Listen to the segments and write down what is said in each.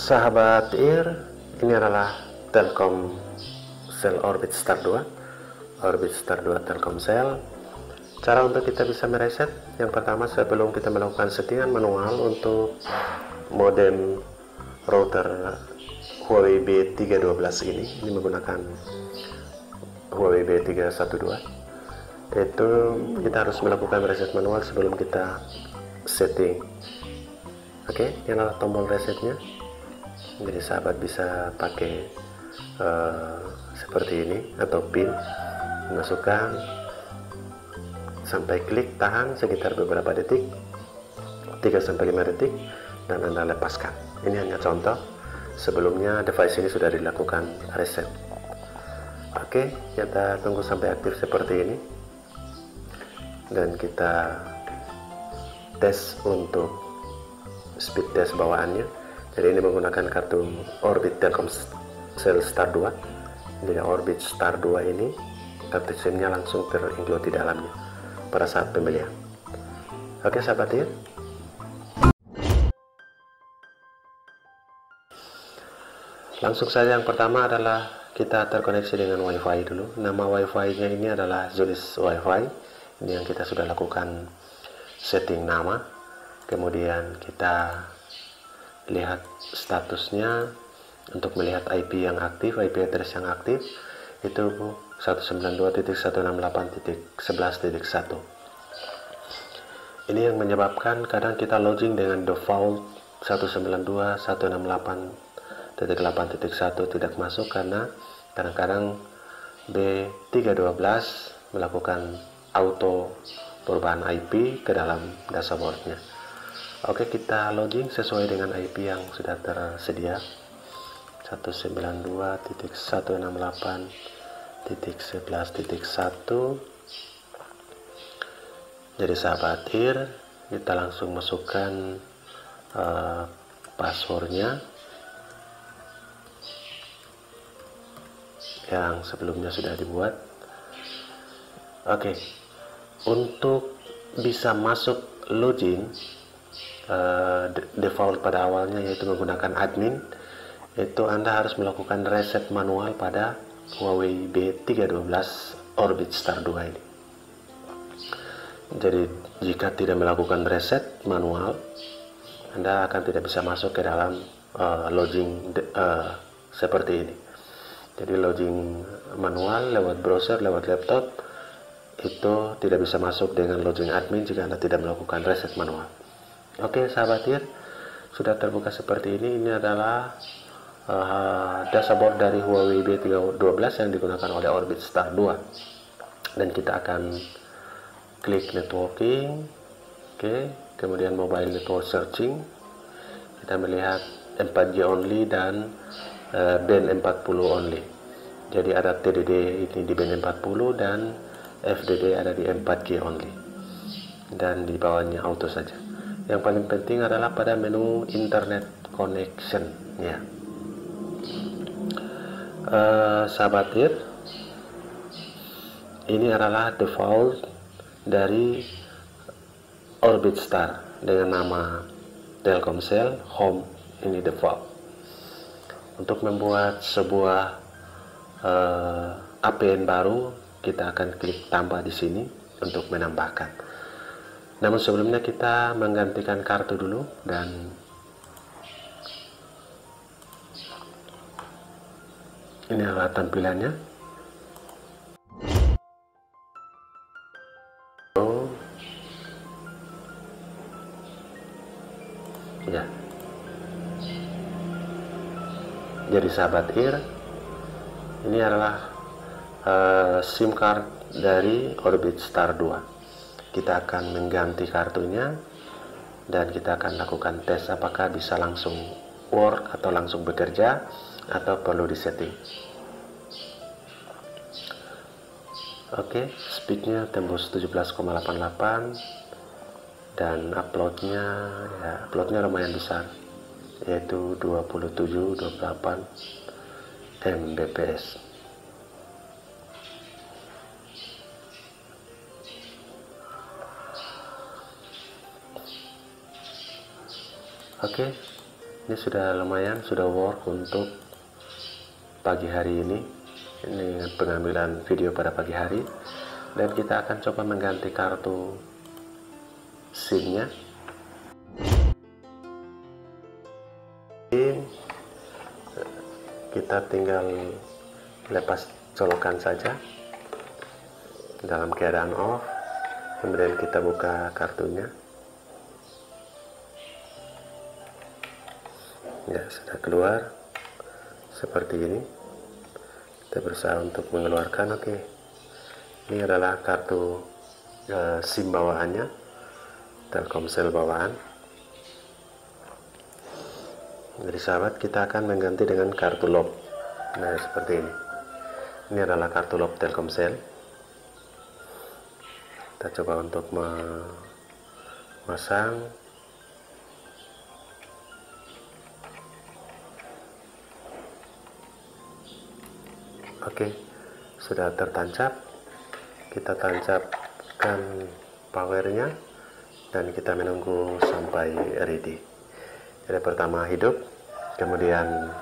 Sahabat IR, ini adalah Telkomsel Orbit Star 2 Telkomsel. Cara untuk kita bisa mereset, yang pertama sebelum kita melakukan settingan manual untuk modem router Huawei B312 ini menggunakan Huawei B312, itu kita harus melakukan reset manual sebelum kita setting. Oke, ini adalah tombol resetnya. Jadi sahabat bisa pakai seperti ini atau pin, masukkan sampai klik, tahan sekitar beberapa detik, 3-5 detik, dan Anda lepaskan. Ini hanya contoh, sebelumnya device ini sudah dilakukan reset. Oke, kita tunggu sampai aktif seperti ini, dan kita tes untuk speed test bawaannya. Jadi ini menggunakan kartu Orbit Telkomsel Star 2. Jadi Orbit Star 2 ini kartu SIM-nya langsung terinclude di dalamnya pada saat pembelian. Oke sahabat ya. Langsung saja, yang pertama adalah kita terkoneksi dengan WiFi dulu. Nama WiFi-nya ini adalah Zulis WiFi. Ini yang kita sudah lakukan setting nama. Kemudian kita lihat statusnya untuk melihat IP yang aktif, IP address yang aktif itu 192.168.11.1. Ini yang menyebabkan kadang kita login dengan default 192.168.8.1 tidak masuk karena kadang-kadang B312 melakukan auto perubahan IP ke dalam dashboardnya. Oke, kita login sesuai dengan IP yang sudah tersedia, 192.168.11.1. Jadi sahabat IR, kita langsung masukkan passwordnya yang sebelumnya sudah dibuat. Oke, untuk bisa masuk login, default pada awalnya yaitu menggunakan admin, itu Anda harus melakukan reset manual pada Huawei B312 Orbit Star 2 ini. Jadi jika tidak melakukan reset manual, Anda akan tidak bisa masuk ke dalam login seperti ini. Jadi login manual lewat browser, lewat laptop, itu tidak bisa masuk dengan login admin jika Anda tidak melakukan reset manual. Oke sahabat IR, sudah terbuka seperti ini. Ini adalah dashboard dari Huawei B312 yang digunakan oleh Orbit Star 2. Dan kita akan klik networking. Oke, kemudian mobile network searching. Kita melihat 4G only dan band 40 only. Jadi ada TDD ini di band 40 dan FDD ada di 4G only. Dan di bawahnya auto saja. Yang paling penting adalah pada menu internet connection ya. Sahabat IR, ini adalah default dari Orbit Star dengan nama Telkomsel Home. Ini default. Untuk membuat sebuah APN baru, kita akan klik tambah di sini untuk menambahkan. Namun sebelumnya kita menggantikan kartu dulu, dan ini adalah tampilannya. Ya. Jadi sahabat IR, ini adalah SIM card dari Orbit Star 2. Kita akan mengganti kartunya dan kita akan lakukan tes apakah bisa langsung work atau langsung bekerja atau perlu disetting. Oke, speednya tembus 17,88 dan uploadnya lumayan besar, yaitu 27-28 Mbps. Oke, Ini sudah lumayan, sudah work untuk pagi hari ini. Ini pengambilan video pada pagi hari, dan kita akan coba mengganti kartu SIM-nya. Kita tinggal lepas colokan saja dalam keadaan off, kemudian kita buka kartunya. Ya, sudah keluar seperti ini. Kita berusaha untuk mengeluarkan. Oke, ini adalah kartu SIM bawaannya, Telkomsel bawaan. Jadi sahabat, kita akan mengganti dengan kartu lob. Nah, seperti ini. Ini adalah kartu lob Telkomsel. Kita coba untuk memasang. Oke, sudah tertancap. Kita tancapkan powernya dan kita menunggu sampai ready. Jadi pertama hidup, kemudian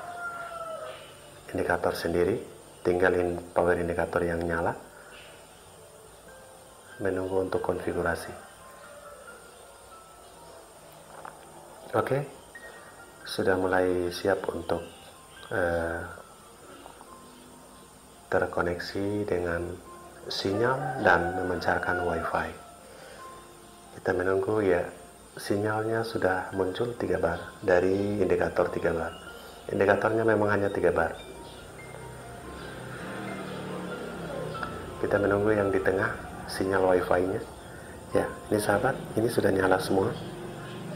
indikator sendiri, tinggalin power indikator yang nyala, menunggu untuk konfigurasi. Oke, sudah mulai siap untuk terkoneksi dengan sinyal dan memancarkan wifi. Kita menunggu, ya, sinyalnya sudah muncul 3 bar dari indikator 3 bar. Indikatornya memang hanya 3 bar. Kita menunggu yang di tengah, sinyal wifi-nya. Ya, ini sahabat, ini sudah nyala semua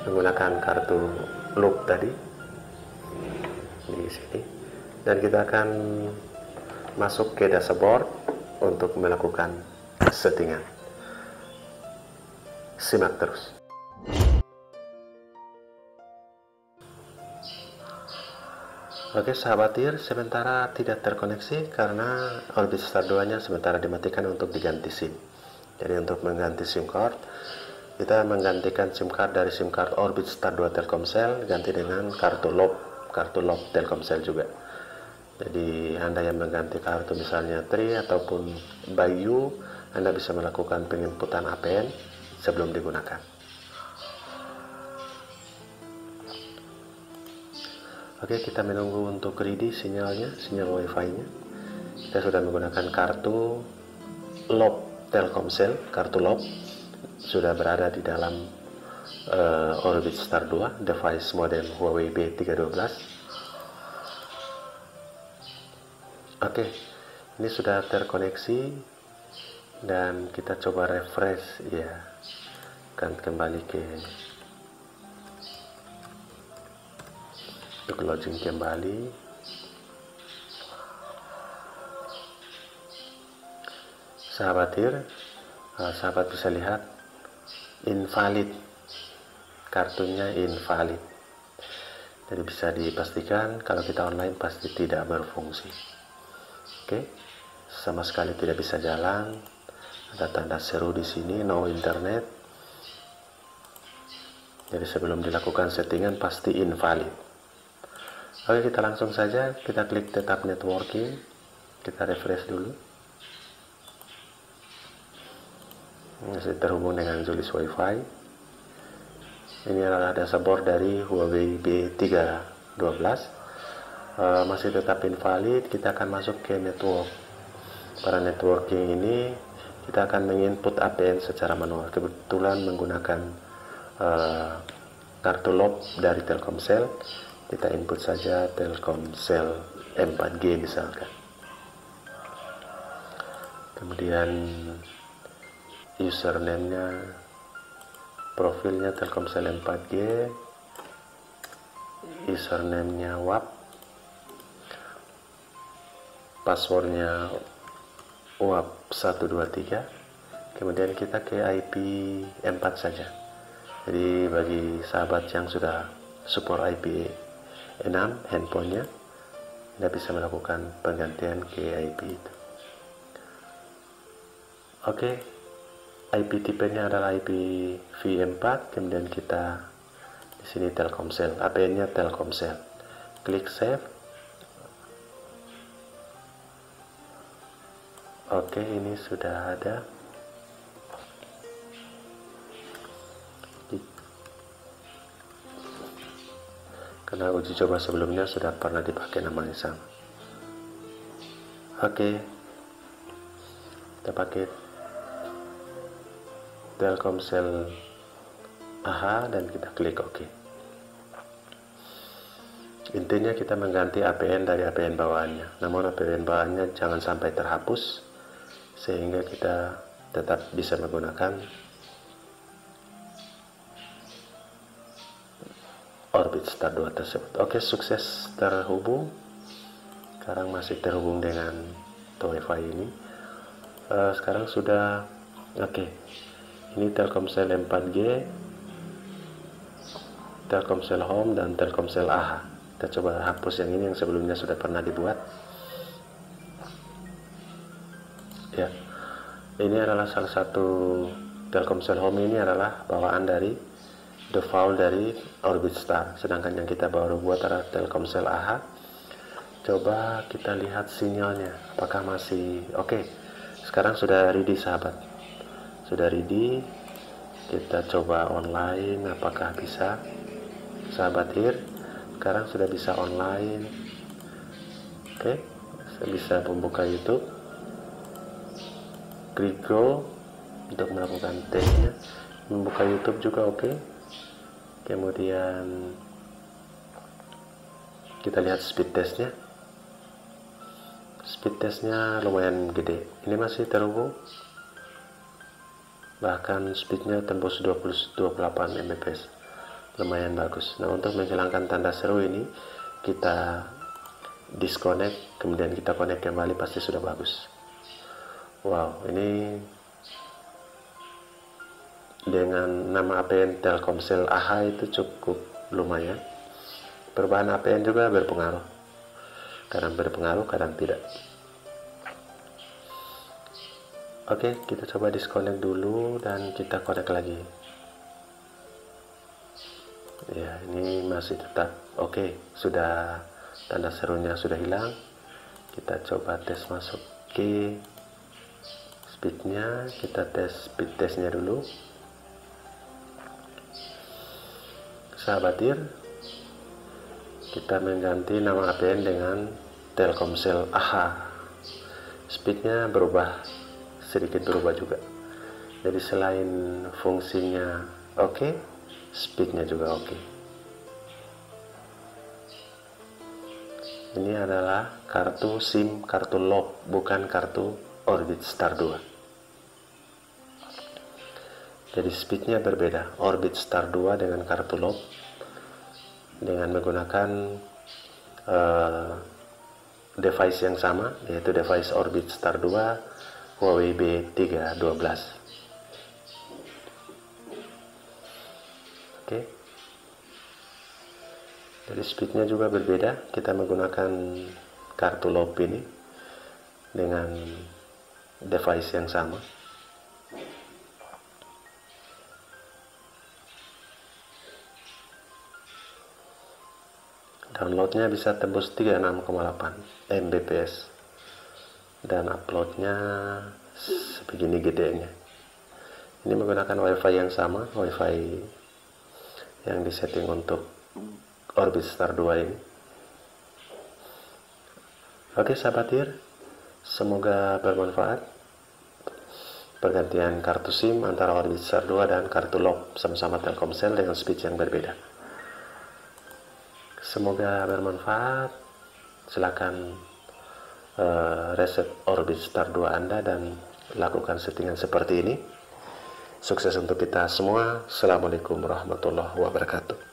menggunakan kartu loop tadi di sini, dan kita akan masuk ke dashboard untuk melakukan settingan. Simak terus. Oke sahabat TIR, sementara tidak terkoneksi karena Orbit Star 2 nya sementara dimatikan untuk diganti SIM. Jadi untuk mengganti SIM card, kita menggantikan SIM card dari SIM card Orbit Star 2 Telkomsel ganti dengan kartu lob Telkomsel juga. Jadi Anda yang mengganti kartu misalnya Tri ataupun Bayu, Anda bisa melakukan penginputan APN sebelum digunakan. Oke, kita menunggu untuk ready sinyalnya, sinyal wifi-nya. Kita sudah menggunakan kartu lob Telkomsel, kartu lob sudah berada di dalam Orbit Star 2, device model Huawei B312. Oke, ini sudah terkoneksi dan kita coba refresh, ya, akan kembali ke untuk login kembali. Sahabat TIR, sahabat bisa lihat invalid, kartunya invalid. Jadi bisa dipastikan kalau kita online pasti tidak berfungsi. Oke, sama sekali tidak bisa jalan. Ada tanda seru di sini, no internet. Jadi sebelum dilakukan settingan pasti invalid. Oke, kita langsung saja, kita klik tetap networking. Kita refresh dulu. Masih terhubung dengan Zulis Wi-Fi. Ini adalah dashboard dari Huawei B312. Masih tetap invalid. Kita akan masuk ke network. Pada networking ini kita akan menginput APN secara manual. Kebetulan menggunakan kartu lob dari Telkomsel, kita input saja Telkomsel M4G misalkan. Kemudian username-nya, profilnya Telkomsel M4G, username-nya WAP, passwordnya WAP 123. Kemudian kita ke IP 4 saja. Jadi bagi sahabat yang sudah support IP 6 handphonenya, Anda bisa melakukan penggantian ke IP itu. Oke, IP tipenya adalah IP v4. Kemudian kita Di sini Telkomsel, APN-nya Telkomsel. Klik save. Oke, ini sudah ada. Karena uji coba sebelumnya sudah pernah dipakai namanya sama. Oke, kita pakai Telkomsel AHA dan kita klik OK. Intinya kita mengganti APN dari APN bawaannya, namun APN bawaannya jangan sampai terhapus sehingga kita tetap bisa menggunakan Orbit Star 2 tersebut. Oke, sukses terhubung. Sekarang masih terhubung dengan WiFi ini. Sekarang sudah oke. Ini Telkomsel 4G, Telkomsel Home dan Telkomsel AHA. Kita coba hapus yang ini yang sebelumnya sudah pernah dibuat. Ya, ini adalah salah satu Telkomsel Home, ini adalah bawaan dari default dari Orbit Star, sedangkan yang kita baru buat adalah Telkomsel AHA. Coba kita lihat sinyalnya apakah masih oke. Sekarang sudah ready sahabat, sudah ready. Kita coba online apakah bisa sahabat here. Sekarang sudah bisa online. Oke, saya bisa membuka YouTube, klik go untuk melakukan tesnya. Membuka YouTube juga oke. Kemudian kita lihat speed testnya. Speed testnya lumayan gede. Ini masih terhubung, bahkan speednya tembus 28 Mbps, lumayan bagus. Nah, untuk menghilangkan tanda seru ini kita disconnect, kemudian kita connect kembali, pasti sudah bagus. Wow, ini dengan nama APN Telkomsel AHA itu cukup lumayan. Perubahan APN juga berpengaruh, kadang berpengaruh kadang tidak. Oke, kita coba disconnect dulu dan kita connect lagi. Ya, ini masih tetap oke. Sudah, tanda serunya sudah hilang. Kita coba tes masuk ke speednya. Kita tes speed testnya dulu. Sahabat here, kita mengganti nama APN dengan Telkomsel AHA. Speednya berubah, sedikit berubah juga. Jadi selain fungsinya oke, speednya juga oke. Ini adalah kartu SIM, kartu lock, bukan kartu Orbit Star 2. Jadi speednya berbeda. Orbit Star 2 dengan kartu lock dengan menggunakan device yang sama, yaitu device Orbit Star 2 Huawei B312. Oke. Jadi speednya juga berbeda. Kita menggunakan kartu lock ini dengan device yang sama. Downloadnya bisa tembus 36,8 Mbps dan uploadnya sebegini gedenya. Ini menggunakan WiFi yang sama, WiFi yang disetting untuk Orbit Star 2 ini. Oke sahabat here, semoga bermanfaat. Pergantian kartu SIM antara Orbit Star 2 dan kartu lock sama-sama Telkomsel dengan speed yang berbeda. Semoga bermanfaat. Silakan reset Orbit Star 2 Anda dan lakukan settingan seperti ini. Sukses untuk kita semua. Assalamualaikum warahmatullahi wabarakatuh.